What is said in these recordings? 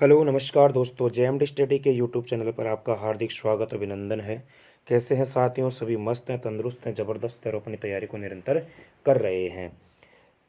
Hello नमस्कार दोस्तों, JMD study के यूट्यूब चैनल पर आपका हार्दिक स्वागत अभिनंदन है। कैसे हैं साथियों? सभी मस्त हैं, तंदुरुस्त हैं, ज़बरदस्त हैं और अपनी तैयारी को निरंतर कर रहे हैं।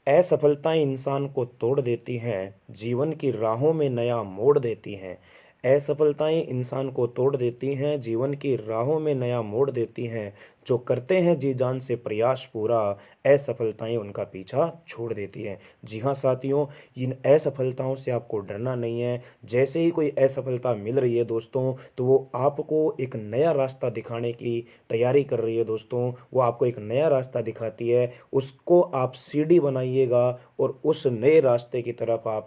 असफलताएं इंसान को तोड़ देती हैं, जीवन की राहों में नया मोड़ देती हैं। असफलताएं इंसान को तोड़ देती हैं, जीवन की राहों में नया मोड़ देती हैं। जो करते हैं जी जान से प्रयास पूरा, असफलताएं उनका पीछा छोड़ देती हैं। जी हाँ साथियों, इन असफलताओं से आपको डरना नहीं है। जैसे ही कोई असफलता मिल रही है दोस्तों, तो वो आपको एक नया रास्ता दिखाने की तैयारी कर रही है दोस्तों। वो आपको एक नया रास्ता दिखाती है, उसको आप सीढ़ी बनाइएगा और उस नए रास्ते की तरफ आप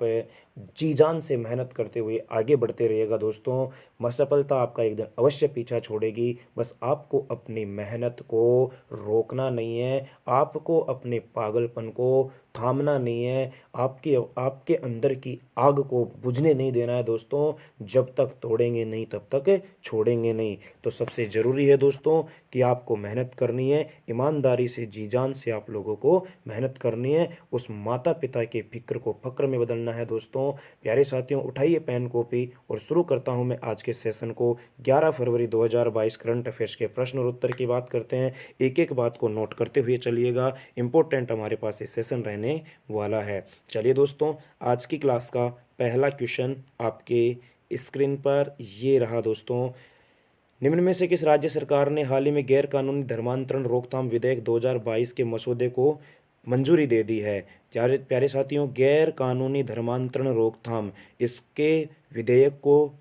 जी जान से मेहनत करते हुए आगे बढ़ते रहिएगा दोस्तों। असफलता आपका एक दिन अवश्य पीछा छोड़ेगी। बस आपको अपनी मेहनत को रोकना नहीं है, आपको अपने पागलपन को थामना नहीं है, आपके आपके अंदर की आग को बुझने नहीं देना है दोस्तों। जब तक तोड़ेंगे नहीं तब तक छोड़ेंगे नहीं। तो सबसे ज़रूरी है दोस्तों कि आपको मेहनत करनी है, ईमानदारी से जी जान से आप लोगों को मेहनत करनी है। उस माता पिता के फिक्र को फक्र में बदलना है दोस्तों। प्यारे साथियों, उठाइए पेन कॉपी और शुरू करता हूं मैं आज के सेशन को। 11 फरवरी 2022 करंट अफेयर्स के प्रश्न और उत्तर की बात करते हैं। एक एक बात को नोट करते हुए चलिएगा, इंपॉर्टेंट हमारे पास ये सेशन रहने वाला है। चलिए दोस्तों, आज की क्लास का पहला क्वेश्चन आपके स्क्रीन पर ये रहा दोस्तों। निम्न में से किस राज्य सरकार ने हाल ही में गैर कानूनी धर्मांतरण रोकथाम विधेयक 2022 के मसौदे को मंजूरी दे दी है? प्यारे प्यारे साथियों, गैर कानूनी धर्मांतरण रोकथाम, इसके विधेयक को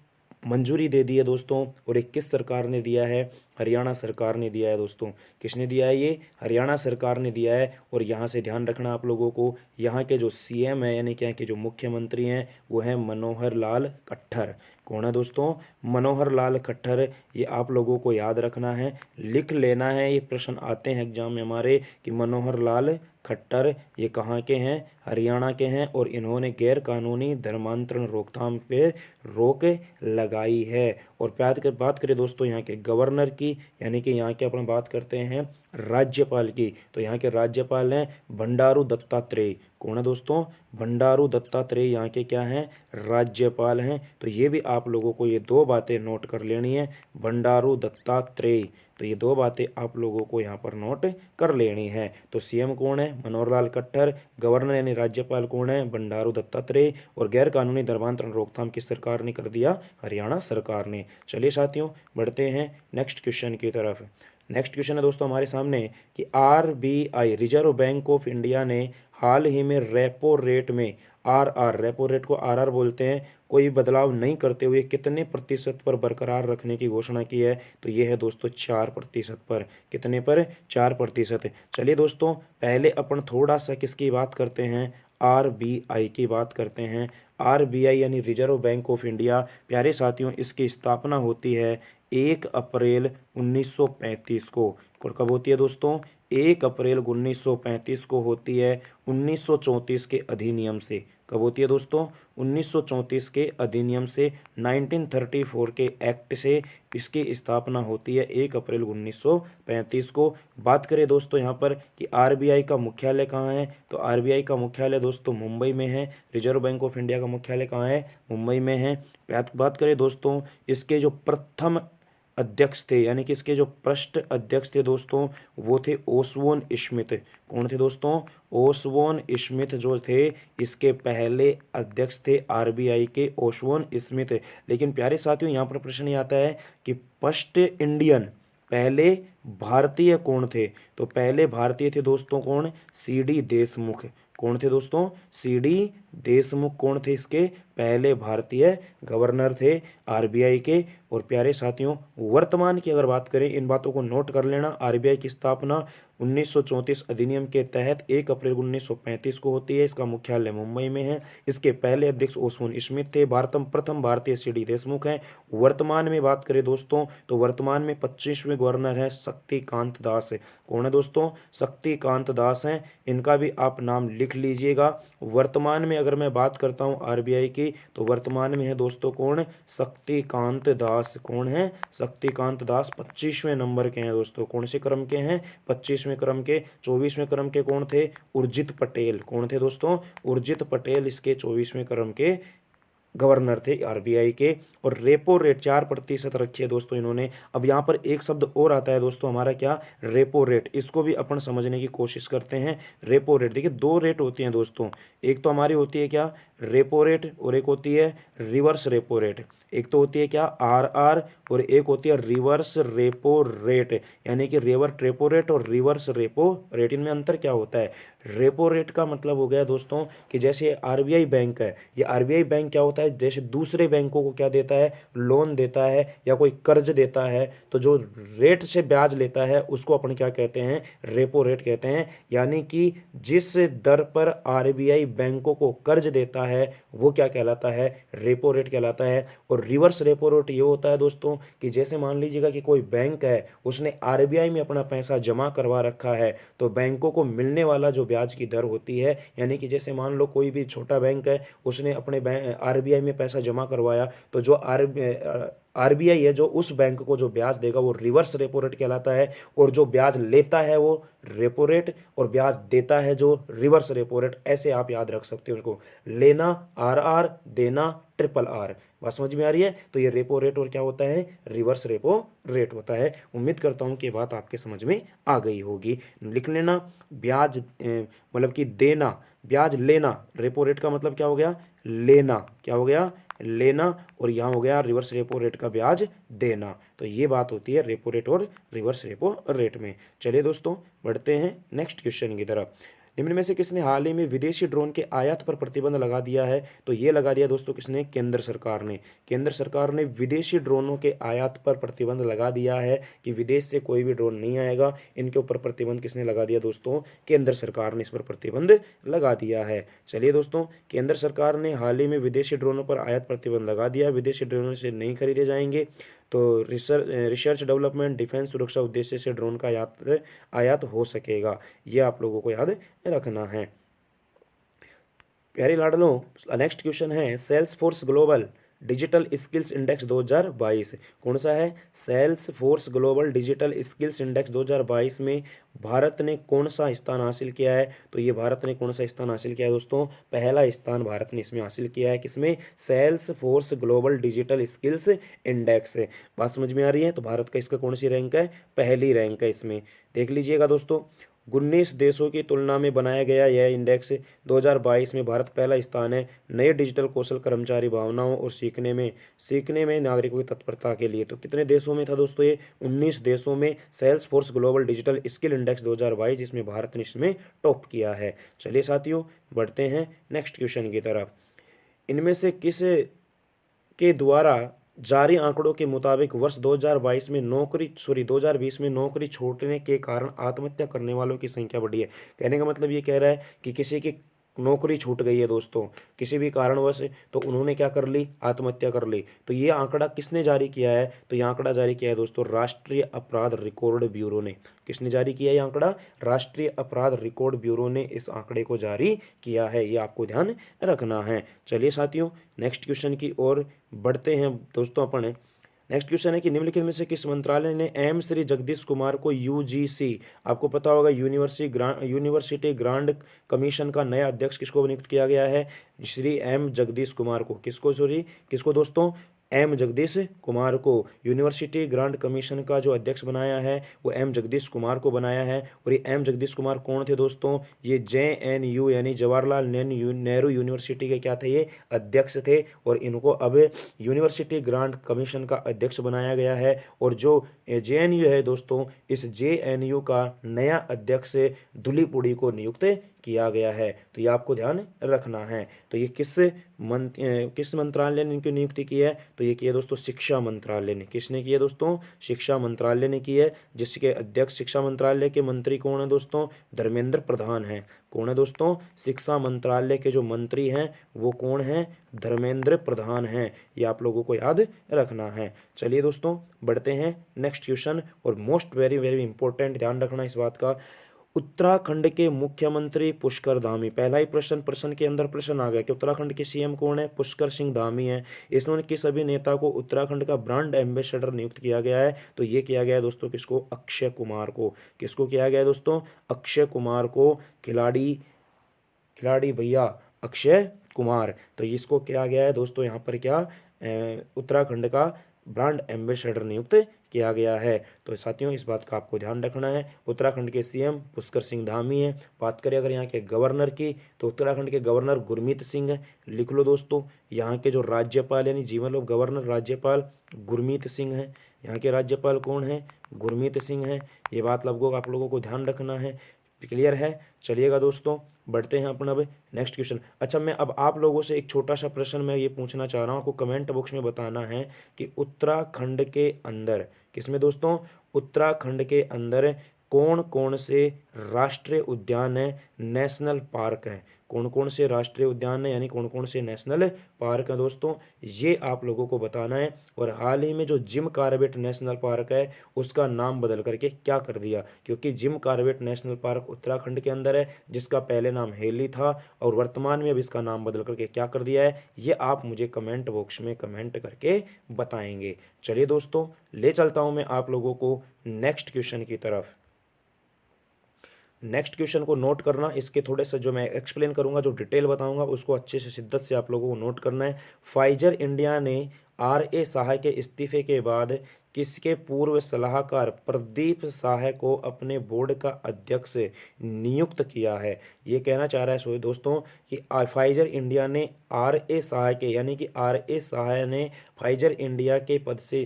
मंजूरी दे दी है दोस्तों। और ये किस सरकार ने दिया है? हरियाणा सरकार ने दिया है दोस्तों। किसने दिया है? ये हरियाणा सरकार ने दिया है। और यहाँ से ध्यान रखना आप लोगों को, यहाँ के जो सीएम है यानी कि यहाँ के जो मुख्यमंत्री हैं वो हैं मनोहर लाल खट्टर। कौन है दोस्तों? मनोहर लाल खट्टर। ये आप लोगों को याद रखना है, लिख लेना है। ये प्रश्न आते हैं एग्जाम में हमारे कि मनोहर लाल खट्टर ये कहाँ के हैं? हरियाणा के हैं। और इन्होंने गैर कानूनी धर्मांतरण रोकथाम पे रोक लगाई है। और बात करें दोस्तों यहाँ के गवर्नर की, यानी कि यहाँ के अपन बात करते हैं राज्यपाल की, तो यहाँ के राज्यपाल हैं बंडारू दत्तात्रेय। कौन है दोस्तों? बंडारू दत्तात्रेय यहाँ के क्या हैं? राज्यपाल हैं। तो ये भी आप लोगों को ये दो बातें नोट कर लेनी है, बंडारू दत्तात्रेय। तो ये दो बातें आप लोगों को यहाँ पर नोट कर लेनी है। तो सीएम कौन है? मनोहर लाल खट्टर। गवर्नर यानी राज्यपाल कौन है? बंडारू दत्तात्रेय। और गैर कानूनी धर्मांतरण रोकथाम किस सरकार ने कर दिया? हरियाणा सरकार ने। चलिए साथियों, बढ़ते हैं नेक्स्ट क्वेश्चन की तरफ। नेक्स्ट क्वेश्चन है दोस्तों हमारे सामने कि RBI reserve bank of India ने हाल ही में रेपो रेट में रेपो रेट को आरआर बोलते हैं, कोई बदलाव नहीं करते हुए कितने प्रतिशत पर बरकरार रखने की घोषणा की है? तो ये है दोस्तों 4% पर। कितने पर? 4%। चलिए दोस्तों, पहले अपन थोड़ा सा किसकी बात करते हैं? आरबीआई की बात करते हैं। आरबीआई यानी रिजर्व बैंक ऑफ इंडिया। प्यारे साथियों, इसकी स्थापना होती है 1 अप्रैल 1935 को। और कब होती है दोस्तों? 1 अप्रैल 1935 को होती है, 1934 के अधिनियम से। कब होती है दोस्तों? 1934 के अधिनियम से, 1934 के एक्ट से इसकी स्थापना होती है 1 अप्रैल 1935 को। बात करें दोस्तों यहाँ पर कि आरबीआई का मुख्यालय कहाँ है? तो आरबीआई का मुख्यालय दोस्तों मुंबई में है। रिजर्व बैंक ऑफ इंडिया का मुख्यालय कहाँ है? मुंबई में है। बात करें दोस्तों, इसके जो प्रथम अध्यक्ष थे यानी कि इसके जो पृष्ठ अध्यक्ष थे दोस्तों, वो थे ओसवोन स्मिथ। कौन थे दोस्तों? ओसवोन स्मिथ जो थे, इसके पहले अध्यक्ष थे आरबीआई के, ओसवोन स्मिथ। लेकिन प्यारे साथियों, यहाँ पर प्रश्न ये आता है कि फर्स्ट इंडियन, पहले भारतीय कौन थे? तो पहले भारतीय थे दोस्तों कौन? सीडी देशमुख। कौन थे दोस्तों? सीडी देशमुख कौन थे? इसके पहले भारतीय गवर्नर थे आरबीआई के। और प्यारे साथियों, वर्तमान की अगर बात करें, इन बातों को नोट कर लेना। आरबीआई की स्थापना 1934 अधिनियम के तहत 1 अप्रैल 1935 को होती है। इसका मुख्यालय मुंबई में है। इसके पहले अध्यक्ष ओसवान स्मिथ थे। प्रथम भारतीय सीडी देशमुख हैं। वर्तमान में बात करें दोस्तों, तो वर्तमान में 25वें गवर्नर है शक्तिकांत दास। कौन है दोस्तों? शक्तिकांत दास हैं। इनका भी आप नाम लिख लीजिएगा। वर्तमान में अगर मैं बात करता हूं आरबीआई की, तो वर्तमान में है दोस्तों कौन? शक्तिकांत दास। कौन है? शक्तिकांत दास 25वें नंबर के हैं दोस्तों। कौन से क्रम के हैं? 25वें क्रम के। 24वें क्रम के कौन थे? उर्जित पटेल। कौन थे दोस्तों? उर्जित पटेल इसके 24वें क्रम के गवर्नर थे आरबीआई के। और रेपो रेट 4% रखी है दोस्तों इन्होंने। अब यहाँ पर एक शब्द और आता है दोस्तों हमारा, क्या, रेपो रेट। इसको भी अपन समझने की कोशिश करते हैं। रेपो रेट, देखिए दो रेट होती हैं दोस्तों, एक तो हमारी होती है क्या, रेपो रेट, और एक होती है रिवर्स रेपो रेट। एक तो होती है क्या, आर आर, और एक होती है रिवर्स रेपो रेट। यानी कि रिवर्स रेपो रेट और रिवर्स रेपो रेट, इनमें अंतर क्या होता है। रेपो रेट का मतलब हो गया दोस्तों कि जैसे आरबीआई बैंक है, ये आरबीआई बैंक क्या होता है, जैसे दूसरे बैंकों को क्या देता है, लोन देता है या कोई कर्ज देता है, तो जो रेट से ब्याज लेता है उसको अपन क्या कहते हैं, रेपो रेट कहते हैं। यानी कि जिस दर पर आरबीआई बैंकों को कर्ज देता है वो क्या कहलाता है, रेपो रेट कहलाता है। और रिवर्स रेपो रेट ये होता है दोस्तों कि जैसे मान लीजिएगा कि कोई बैंक है, उसने आरबीआई में अपना पैसा जमा करवा रखा है, तो बैंकों को मिलने वाला जो ब्याज की दर होती है, यानी कि जैसे मान लो कोई भी छोटा बैंक है, उसने अपने बैंक आरबीआई में पैसा जमा करवाया, तो जो आरबीआई है जो उस बैंक को जो ब्याज देगा वो रिवर्स रेपो रेट कहलाता है। और जो ब्याज लेता है वो रेपो रेट, और ब्याज देता है जो रिवर्स रेपो रेट। ऐसे आप याद रख सकते हो उसको, लेना आर आर, देना ट्रिपल आर। बात समझ में आ रही है। तो ये रेपो रेट और क्या होता है, रिवर्स रेपो रेट होता है। उम्मीद करता हूँ कि बात आपके समझ में आ गई होगी। लिख लेना, ब्याज मतलब कि देना, ब्याज लेना, रेपो रेट का मतलब क्या हो गया, लेना, क्या हो गया, लेना। और यहाँ हो गया रिवर्स रेपो रेट का ब्याज देना। तो ये बात होती है रेपो रेट और रिवर्स रेपो रेट में। चलिए दोस्तों बढ़ते हैं नेक्स्ट क्वेश्चन की तरफ। निम्न में से किसने हाल ही में विदेशी ड्रोन के आयात पर प्रतिबंध लगा दिया है। तो ये लगा दिया दोस्तों किसने, केंद्र सरकार ने। केंद्र सरकार ने विदेशी ड्रोनों के आयात पर प्रतिबंध लगा दिया है कि विदेश से कोई भी ड्रोन नहीं आएगा। इनके ऊपर प्रतिबंध किसने लगा दिया दोस्तों, केंद्र सरकार ने इस पर प्रतिबंध लगा दिया है। चलिए दोस्तों, केंद्र सरकार ने हाल ही में विदेशी ड्रोनों पर आयात प्रतिबंध लगा दिया। विदेशी ड्रोनों से नहीं खरीदे जाएंगे। तो रिसर्च डेवलपमेंट डिफेंस सुरक्षा उद्देश्य से ड्रोन का आयात आयात हो सकेगा। ये आप लोगों को याद रखना है। प्यारी लाडलो, नेक्स्ट क्वेश्चन है, Salesforce global digital skills index 2022 कौन सा है। Salesforce global digital skills index 2022 में भारत ने कौन सा स्थान हासिल किया है। तो ये भारत ने कौन सा स्थान हासिल किया है दोस्तों, पहला स्थान भारत ने इसमें हासिल किया है। किसमें, Salesforce global digital skills index. बात समझ में आ रही है। तो भारत का इसका कौन सी रैंक है, पहली रैंक है इसमें। देख लीजिएगा दोस्तों, 19 देशों की तुलना में बनाया गया यह इंडेक्स 2022 में भारत पहला स्थान है नए डिजिटल कौशल, कर्मचारी भावनाओं और सीखने में नागरिकों की तत्परता के लिए। तो कितने देशों में था दोस्तों ये, 19 देशों में Salesforce global digital skill index 2022, जिसमें भारत ने इसमें टॉप किया है। चलिए साथियों बढ़ते हैं नेक्स्ट क्वेश्चन की तरफ। इनमें से किस के द्वारा जारी आंकड़ों के मुताबिक वर्ष 2020 में नौकरी छोड़ने के कारण आत्महत्या करने वालों की संख्या बढ़ी है। कहने का मतलब ये कह रहा है कि किसी की नौकरी छूट गई है दोस्तों किसी भी कारणवश, तो उन्होंने क्या कर ली, आत्महत्या कर ली। तो ये आंकड़ा किसने जारी किया है, तो ये आंकड़ा जारी किया है दोस्तों राष्ट्रीय अपराध रिकॉर्ड ब्यूरो ने। किसने जारी किया है ये आंकड़ा, राष्ट्रीय अपराध रिकॉर्ड ब्यूरो ने इस आंकड़े को जारी किया है। ये आपको ध्यान रखना है। चलिए साथियों नेक्स्ट क्वेश्चन की ओर बढ़ते हैं दोस्तों अपन। नेक्स्ट क्वेश्चन है कि निम्नलिखित में से किस मंत्रालय ने एम श्री जगदीश कुमार को यूजीसी, आपको पता होगा यूनिवर्सिटी ग्रांट कमीशन का नया अध्यक्ष किसको नियुक्त किया गया है, श्री एम जगदीश कुमार को। किसको दोस्तों, एम जगदीश कुमार को यूनिवर्सिटी ग्रांट कमीशन का जो अध्यक्ष बनाया है वो एम जगदीश कुमार को बनाया है। और ये एम जगदीश कुमार कौन थे दोस्तों, ये JNU यानी जवाहरलाल नेहरू यूनिवर्सिटी के क्या थे, ये अध्यक्ष थे। और इनको अब यूनिवर्सिटी ग्रांट कमीशन का अध्यक्ष बनाया गया है। और जो JNU है दोस्तों, इस JNU का नया अध्यक्ष धुलीपुड़ी को नियुक्त किया गया है। तो ये आपको ध्यान रखना है। तो ये किस मंत्रालय ने इनकी नियुक्ति की है, तो ये की है दोस्तों शिक्षा मंत्रालय ने। किसने की है दोस्तों, शिक्षा मंत्रालय ने की है। जिसके अध्यक्ष शिक्षा मंत्रालय के मंत्री कौन है दोस्तों, धर्मेंद्र प्रधान है। कौन है दोस्तों, शिक्षा मंत्रालय के जो मंत्री हैं वो कौन है, धर्मेंद्र प्रधान हैं। ये आप लोगों को याद रखना है। चलिए दोस्तों बढ़ते हैं नेक्स्ट क्वेश्चन, और मोस्ट वेरी वेरी इंपॉर्टेंट, ध्यान रखना इस बात का। उत्तराखंड के मुख्यमंत्री पुष्कर धामी, पहला ही प्रश्न के अंदर प्रश्न आ गया कि उत्तराखंड के CM कौन है, पुष्कर सिंह धामी है। इसमें किस अभिनेता को उत्तराखंड का ब्रांड एम्बेसडर नियुक्त किया गया है, तो ये किया गया है दोस्तों किसको, अक्षय कुमार को। किसको किया गया है दोस्तों, अक्षय कुमार को। खिलाड़ी भैया अक्षय कुमार। तो इसको किया गया है दोस्तों यहाँ पर क्या उत्तराखंड का ब्रांड एम्बेसडर नियुक्त किया गया है। तो साथियों इस बात का आपको ध्यान रखना है। उत्तराखंड के सीएम पुष्कर सिंह धामी हैं। बात करें अगर यहाँ के गवर्नर की तो उत्तराखंड के गवर्नर गुरमीत सिंह है, लिख लो दोस्तों। यहाँ के जो राज्यपाल यानी जी मतलब गवर्नर राज्यपाल गुरमीत सिंह हैं। यहाँ के राज्यपाल कौन है? गुरमीत सिंह हैं। ये बात आप लोगों को ध्यान रखना है। क्लियर है? चलिएगा दोस्तों बढ़ते हैं अपन अब नेक्स्ट क्वेश्चन। अच्छा मैं अब आप लोगों से एक छोटा सा प्रश्न मैं ये पूछना चाह रहा हूँ, आपको कमेंट बॉक्स में बताना है कि उत्तराखंड के अंदर किसमें दोस्तों? उत्तराखंड के अंदर कौन कौन से राष्ट्रीय उद्यान है, नेशनल पार्क हैं? कौन कौन से राष्ट्रीय उद्यान है यानी कौन कौन से नेशनल पार्क हैं दोस्तों, ये आप लोगों को बताना है। और हाल ही में जो जिम कॉर्बेट नेशनल पार्क है उसका नाम बदल करके क्या कर दिया, क्योंकि Jim Corbett national park Uttarakhand के अंदर है जिसका पहले नाम हेली था और वर्तमान में अब इसका नाम बदल करके क्या कर दिया है, ये आप मुझे कमेंट बॉक्स में कमेंट करके बताएंगे। चलिए दोस्तों ले चलता हूँ मैं आप लोगों को नेक्स्ट क्वेश्चन की तरफ। नेक्स्ट क्वेश्चन को नोट करना, इसके थोड़े से जो मैं एक्सप्लेन करूंगा, जो डिटेल बताऊंगा उसको अच्छे से शिद्दत से आप लोगों को नोट करना है। फाइजर इंडिया ने RA साहा के इस्तीफे के बाद किसके पूर्व सलाहकार प्रदीप साहा को अपने बोर्ड का अध्यक्ष नियुक्त किया है? ये कहना चाह रहा है सो दोस्तों कि फाइजर इंडिया ने RA साहा के यानी कि RA साहा ने फाइजर इंडिया के पद से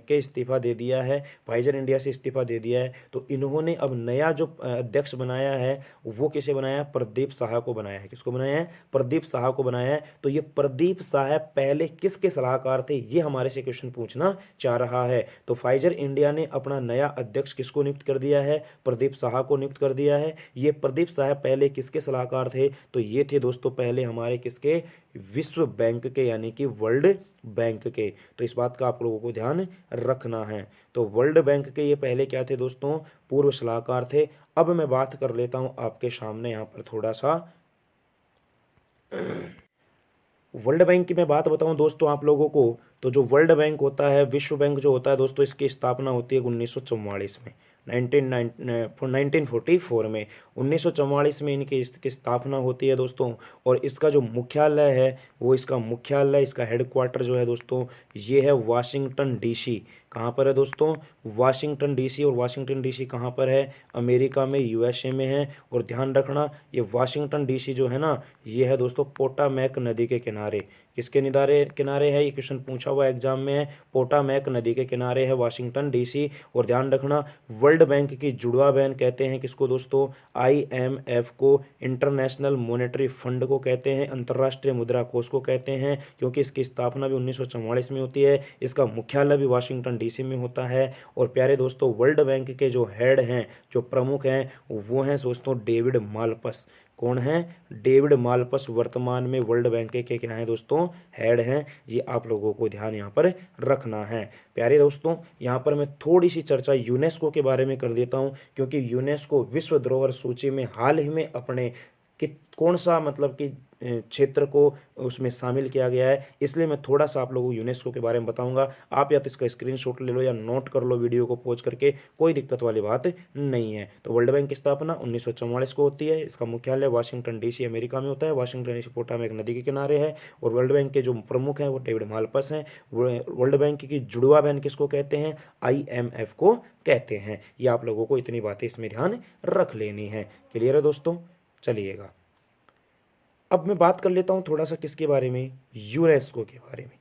इस्तीफा दे दिया है, फाइजर इंडिया से इस्तीफा दे दिया है। तो इन्होंने अब नया जो अध्यक्ष बनाया है वो किसे बनाया है? प्रदीप साहा को बनाया है। किसको बनाया है? प्रदीप साहा को बनाया है। तो ये प्रदीप साहा पहले किसके सलाहकार थे, ये हमारे से क्वेश्चन पूछना चाह रहा है। तो फाइजर इंडिया ने अपना नया अध्यक्ष किसको नियुक्त कर दिया है? प्रदीप साहा को नियुक्त कर दिया है। ये प्रदीप साहा पहले किसके सलाहकार थे? तो ये थे दोस्तों पहले हमारे किसके? विश्व बैंक के यानी कि वर्ल्ड बैंक के। तो इस बात का आप लोगों को ध्यान रखना है। तो वर्ल्ड बैंक के ये पहले क्या थे दोस्तों? पूर्व सलाहकार थे। अब मैं बात कर लेता हूं आपके सामने यहाँ पर थोड़ा सा वर्ल्ड बैंक की मैं बात बताऊं दोस्तों आप लोगों को। तो जो वर्ल्ड बैंक होता है, विश्व बैंक जो होता है दोस्तों, इसकी स्थापना होती है 1944 में, 1944 में 1944 में इसकी स्थापना होती है दोस्तों। और इसका जो मुख्यालय है वो इसका हेडक्वार्टर जो है दोस्तों ये है वाशिंगटन DC। कहाँ पर है दोस्तों? Washington DC। और वाशिंगटन DC कहाँ पर है? अमेरिका में, USA में है। और ध्यान रखना ये वाशिंगटन DC जो है ना ये है दोस्तों पोटामैक नदी के किनारे। किसके किनारे है? ये क्वेश्चन पूछा हुआ एग्जाम में है। पोटामैक नदी के किनारे है वाशिंगटन DC। और ध्यान रखना वर्ल्ड बैंक की जुड़वा बहन कहते हैं किसको दोस्तों? IMF को, इंटरनेशनल मॉनेटरी फंड को कहते हैं, अंतर्राष्ट्रीय मुद्रा कोष को कहते हैं, क्योंकि इसकी स्थापना भी 1944 में होती है। इसका मुख्यालय भी वाशिंगटन DC में होता है। और प्यारे दोस्तों वर्ल्ड बैंक के जो हेड हैं, जो प्रमुख हैं, वो हैं दोस्तों डेविड मालपस। कौन है? डेविड मालपस वर्तमान में वर्ल्ड बैंक के क्या हैं दोस्तों? हेड हैं। ये आप लोगों को ध्यान यहाँ पर रखना है। प्यारे दोस्तों यहाँ पर मैं थोड़ी सी चर्चा यूनेस्को के बारे में कर देता हूँ, क्योंकि यूनेस्को विश्व धरोहर सूची में हाल ही में अपने कौन सा मतलब कि क्षेत्र को उसमें शामिल किया गया है, इसलिए मैं थोड़ा सा आप लोगों को यूनेस्को के बारे में बताऊंगा। आप या तो इसका स्क्रीनशॉट ले लो या नोट कर लो वीडियो को पॉज करके, कोई दिक्कत वाली बात नहीं है। तो वर्ल्ड बैंक की स्थापना 1944 को होती है। इसका मुख्यालय वाशिंगटन DC अमेरिका में होता है। वाशिंगटन DC पोटामैक नदी के किनारे है। और वर्ल्ड बैंक के जो प्रमुख हैं वो डेविड मालपस हैं। वर्ल्ड बैंक की जुड़वा बहन किसको कहते हैं? IMF को कहते हैं। ये आप लोगों को इतनी बातें इसमें ध्यान रख लेनी है। क्लियर है दोस्तों? चलिएगा अब मैं बात कर लेता हूँ थोड़ा सा किसके बारे में? यूनेस्को के बारे में।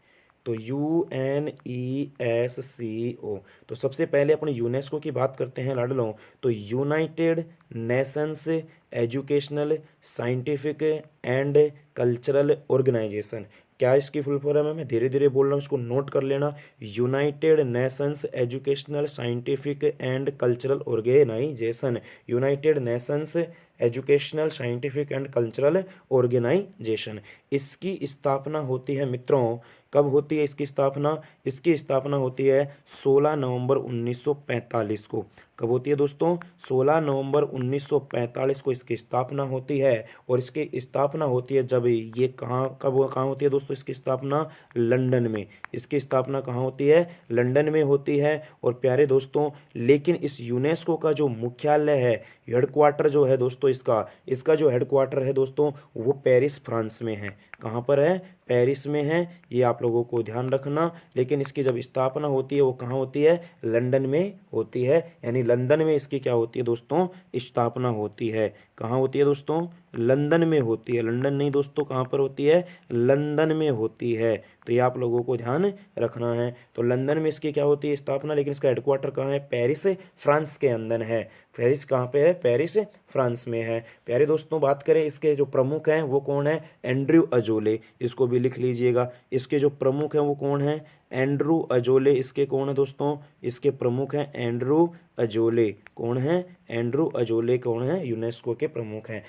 तो UNESCO। तो सबसे पहले अपने यूनेस्को की बात करते हैं लाडलों। तो United Nations Educational, Scientific and Cultural Organization. क्या इसकी फुल फॉर्म है? मैं धीरे धीरे बोल रहा हूँ, इसको नोट कर लेना। United Nations Educational, Scientific and Cultural Organization. United Nations Educational, Scientific and Cultural Organization. इसकी स्थापना होती है मित्रों, कब होती है इसकी स्थापना? इसकी स्थापना होती है 16 नवंबर 1945 को। कब होती है दोस्तों? 16 नवंबर 1945 को इसकी स्थापना होती है। और इसकी स्थापना होती है जब ये कहाँ होती है दोस्तों? इसकी स्थापना लंदन में। इसकी स्थापना कहाँ होती है? लंदन में होती है। और प्यारे दोस्तों लेकिन इस यूनेस्को का जो मुख्यालय है, हेडक्वार्टर जो है दोस्तों इसका जो हेडक्वार्टर है दोस्तों वो पेरिस फ्रांस में है। कहाँ पर है, पेरिस में है, ये आप लोगों को ध्यान रखना। लेकिन इसकी जब स्थापना होती है वो कहाँ होती है, लंदन में होती है, यानी लंदन में इसकी क्या होती है दोस्तों, स्थापना होती है। कहाँ होती है दोस्तों, लंदन में होती है, लंदन नहीं दोस्तों, कहाँ पर होती है, लंदन में होती है। तो ये आप लोगों को ध्यान रखना है। तो लंदन में इसकी क्या होती है स्थापना, लेकिन इसका हेडक्वार्टर कहाँ है, पेरिस फ्रांस के अंदर है। पेरिस कहाँ पे है, पेरिस फ्रांस में है। प्यारे दोस्तों बात करें इसके जो प्रमुख हैं वो कौन है, एंड्रयू अजोले, इसको भी लिख लीजिएगा। इसके जो प्रमुख हैं वो कौन है, एंड्रू अजोले, इसके कौन है दोस्तों, इसके प्रमुख हैं एंड्रू अजोले। कौन है, एंड्रू अजोले कौन है, यूनेस्को के प्रमुख हैं।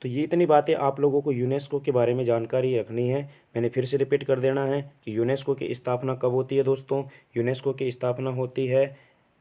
तो ये इतनी बातें आप लोगों को यूनेस्को के बारे में जानकारी रखनी है। मैंने फिर से रिपीट कर देना है कि यूनेस्को की स्थापना कब होती है दोस्तों, यूनेस्को की स्थापना होती है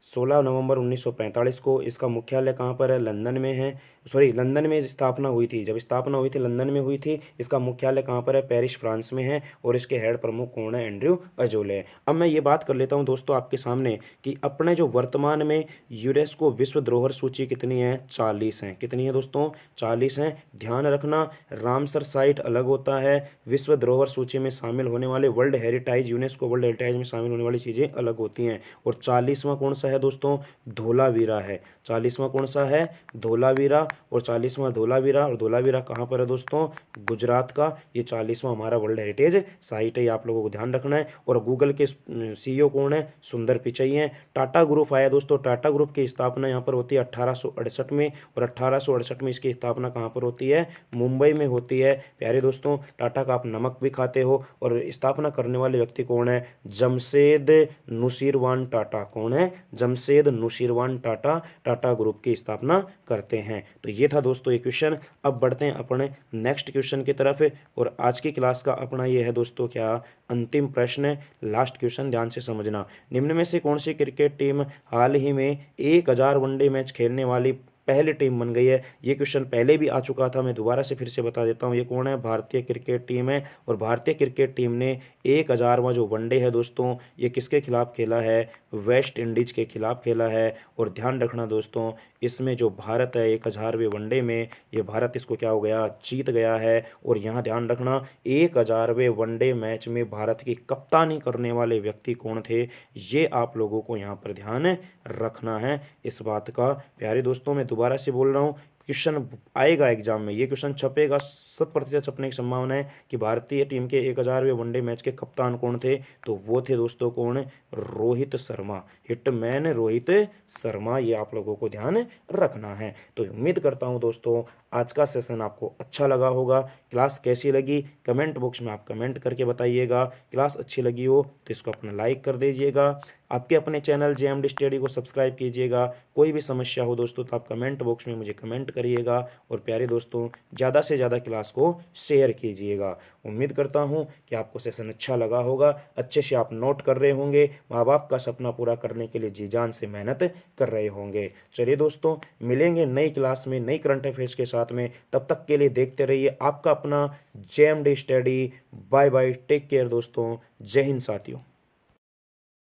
16 नवंबर 1945 को। इसका मुख्यालय कहाँ पर है, लंदन में है। सॉरी, लंदन में स्थापना हुई थी, जब स्थापना हुई थी लंदन में हुई थी। इसका मुख्यालय कहाँ पर है, पेरिस फ्रांस में है। और इसके हेड प्रमुख कौन है, एंड्रयू अजोले। अब मैं ये बात कर लेता हूँ दोस्तों आपके सामने कि अपने जो वर्तमान में यूनेस्को विश्व धरोहर सूची कितनी है, 40 हैं। कितनी है दोस्तों, 40 हैं। ध्यान रखना, रामसर साइट अलग होता है, विश्व धरोहर सूची में शामिल होने वाले world heritage, UNESCO world heritage में शामिल होने वाली चीज़ें अलग होती हैं। और 40वां कौन सा है दोस्तों, धोलावीरा है। 40वां कौन सा है, धोलावीरा। और 40वां धोलावीरा, और धोलावीरा कहाँ पर है दोस्तों, गुजरात का। ये 40वां हमारा वर्ल्ड हेरिटेज साइट है, ये आप लोगों को ध्यान रखना है। और गूगल के सीईओ कौन है, सुंदर पिचई हैं। टाटा ग्रुप आया दोस्तों, टाटा ग्रुप की स्थापना यहाँ पर होती है 1868 में। और 1868 में इसकी स्थापना कहाँ पर होती है, मुंबई में होती है। प्यारे दोस्तों, टाटा का आप नमक भी खाते हो। और स्थापना करने वाले व्यक्ति कौन है, जमशेद नुसीरवान टाटा। कौन है, जमशेद नुसीरवान टाटा, टाटा ग्रुप की स्थापना करते हैं। तो ये था दोस्तों ये क्वेश्चन। अब बढ़ते हैं अपने नेक्स्ट क्वेश्चन की तरफ। और आज की क्लास का अपना ये है दोस्तों क्या, अंतिम प्रश्न, लास्ट क्वेश्चन, ध्यान से समझना। निम्न में से कौन सी क्रिकेट टीम हाल ही में 1000 वनडे मैच खेलने वाली पहली टीम बन गई है। ये क्वेश्चन पहले भी आ चुका था, मैं दोबारा से फिर से बता देता हूँ। ये कौन है, भारतीय क्रिकेट टीम है। और भारतीय क्रिकेट टीम ने 1000वां जो वनडे है दोस्तों, ये किसके खिलाफ खेला है, वेस्ट इंडीज के खिलाफ खेला है। और ध्यान रखना दोस्तों, इसमें जो भारत है 1000वें वनडे में, ये भारत इसको क्या हो गया, जीत गया है। और यहाँ ध्यान रखना, 1000वें वनडे मैच में भारत की कप्तानी करने वाले व्यक्ति कौन थे, ये आप लोगों को यहाँ पर ध्यान रखना है इस बात का। प्यारे दोस्तों, मैं दोबारा से बोल रहा हूँ, क्वेश्चन आएगा एग्जाम में, ये क्वेश्चन छपेगा, 100% छपने की संभावना है कि भारतीय टीम के 1000वें वनडे मैच के कप्तान कौन थे। तो वो थे दोस्तों कौन, रोहित शर्मा, हिटमैन रोहित शर्मा। ये आप लोगों को ध्यान रखना है। तो उम्मीद करता हूँ दोस्तों आज का सेशन आपको अच्छा लगा होगा। क्लास कैसी लगी कमेंट बॉक्स में आप कमेंट करके बताइएगा। क्लास अच्छी लगी हो तो इसको अपना लाइक कर दीजिएगा। आपके अपने चैनल जेएमडी स्टडी को सब्सक्राइब कीजिएगा। कोई भी समस्या हो दोस्तों तो आप कमेंट बॉक्स में मुझे कमेंट करिएगा। और प्यारे दोस्तों, ज़्यादा से ज़्यादा क्लास को शेयर कीजिएगा। उम्मीद करता हूँ कि आपको सेशन अच्छा लगा होगा, अच्छे से आप नोट कर रहे होंगे, माँ बाप का सपना पूरा करने के लिए जी जान से मेहनत कर रहे होंगे। चलिए दोस्तों, मिलेंगे नई क्लास में नई करंट अफेयर्स के साथ में। तब तक के लिए देखते रहिए आपका अपना JMD study. Bye bye, take care दोस्तों, जय हिंद साथियों।